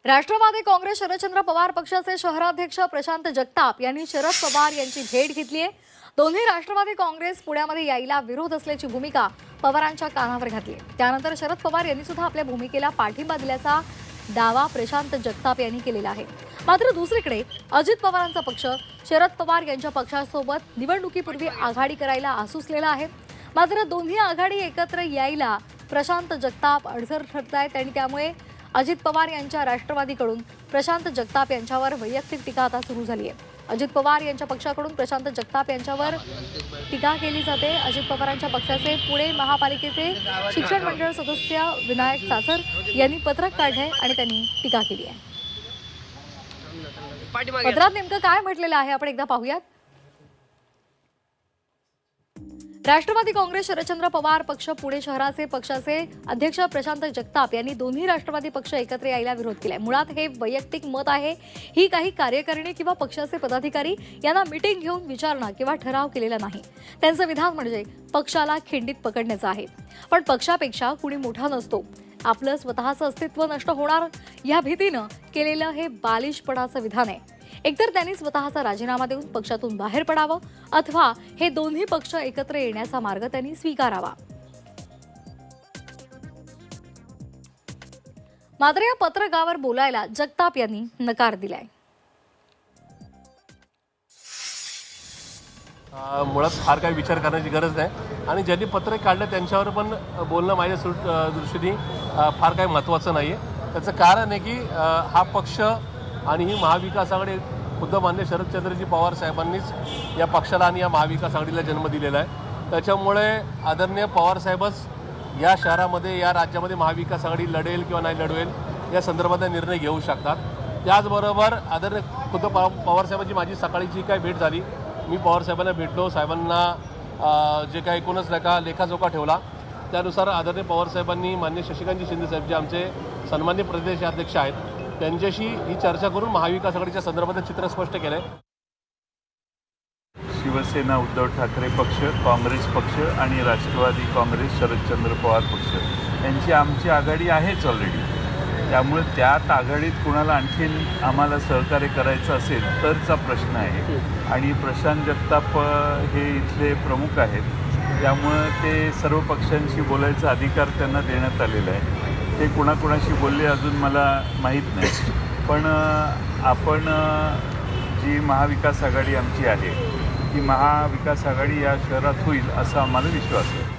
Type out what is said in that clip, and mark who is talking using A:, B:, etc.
A: राष्ट्रवादी काँग्रेस शरदचंद्र पवार पक्षाचे शहराध्यक्ष प्रशांत जगताप यांनी शरद पवार यांची भेट घेतली आहे। दोन्ही राष्ट्रवादी काँग्रेस पुण्यामध्ये यायला विरोध असल्याची भूमिका पवारांच्या कानावर घातली। त्यानंतर शरद पवार यांनी सुद्धा आपल्या भूमिकेला पाठिंबा दिल्याचा दावा प्रशांत जगताप यांनी केलेला आहे। मात्र दुसरीकडे अजित पवारांचा पक्ष शरद पवार यांच्या पक्षासोबत निवडणुकीपूर्वी आघाडी करायला आसूसलेला आहे। मात्र दोन्ही आघाडी एकत्र यायला प्रशांत जगताप अडसर ठरतायत आणि त्यामुळे अजित पवार यांच्या राष्ट्रवादीकडून प्रशांत जगताप यांच्यावर वैयक्तिक टीका आता सुरू झाली आहे। अजित पवार यांच्या पक्षाकडून प्रशांत जगताप यांच्यावर टीका केली जाते। अजित पवारांच्या पक्षाचे पुणे महापालिकेचे शिक्षण मंडळ सदस्य विनायक सासर यांनी पत्रक काढले आणि त्यांनी टीका केली आहे। पत्रात नेमकं काय म्हटलेलं आहे आपण एकदा पाहूयात। राष्ट्रवादी काँग्रेस शरदचंद्र पवार पक्ष पुणे शहराचे पक्षाचे अध्यक्ष प्रशांत जगताप यांनी दोन्ही राष्ट्रवादी पक्ष एकत्र यायला विरोध केलाय। मुळात हे वैयक्तिक मत आहे। ही काही कार्यकारिणी किंवा पक्षाचे पदाधिकारी यांना मीटिंग घेऊन विचारणा किंवा ठराव केलेला नाही। त्यांचं विधान म्हणजे पक्षाला खिंडीत पकडण्याचं आहे। पण पक्षापेक्षा कुणी मोठा नसतो। आपलं स्वतःचं अस्तित्व नष्ट होणार या भीतीनं केलेलं हे बालिशपणाचं विधान आहे। एकतर त्यांनी स्वतःचा राजीनामा देऊन पक्षातून बाहेर पडावं अथवा हे दोन्ही पक्ष एकत्र येण्याचा मार्ग त्यांनी स्वीकारावा। मात्र या पत्रकावर बोलायला जगताप यांनी नकार दिलाय।
B: मुळात फार काही विचार करण्याची गरज नाही आणि ज्यांनी पत्रक काढलं त्यांच्यावर पण बोलणं माझ्या दृष्टीने फार काही महत्त्वाचं नाही आहे। त्याचं कारण आहे की हा पक्ष आणि ही महाविकास आघाडी खुद्द मान्य शरदचंद्रजी पवार साहेबांनीच या पक्षाला आणि या महाविकास आघाडीला जन्म दिलेला आहे। त्याच्यामुळे आदरणीय पवार साहेबच या शहरामध्ये या राज्यामध्ये महाविकास आघाडी लढेल किंवा नाही लढवेल या संदर्भात निर्णय घेऊ शकतात। त्याचबरोबर आदरणीय खुद्द पवार साहेबांची माझी सकाळीची काय भेट झाली, मी पवार साहेबांना भेटलो, साहेबांना जे काही एकूणच लेखाजोखा ठेवला त्यानुसार आदरणीय पवार साहेबांनी मान्य शशिकांतजी शिंदे साहेब जे आमचे सन्मान्य प्रदेशाध्यक्ष आहेत त्यांच्याशी ही चर्चा करून महाविकास आघाडीच्या संदर्भात चित्र स्पष्ट केलंय।
C: शिवसेना उद्धव ठाकरे पक्ष, काँग्रेस पक्ष आणि राष्ट्रवादी काँग्रेस शरदचंद्र पवार पक्ष यांची आमची आघाडी आहेच ऑलरेडी। त्यामुळे त्यात आघाडीत कुणाला आणखीन आम्हाला सहकार्य करायचं असेल तरचा प्रश्न आहे आणि प्रशांत जगताप हे इथले प्रमुख आहेत। त्यामुळे ते सर्व पक्षांशी बोलायचा अधिकार त्यांना देण्यात आलेला आहे। ते कुणाकुणाशी बोलले अजून मला माहीत नाही, पण आपण जी महाविकास आघाडी आमची आहे ती महाविकास आघाडी या शहरात होईल असा आम्हाला विश्वास आहे।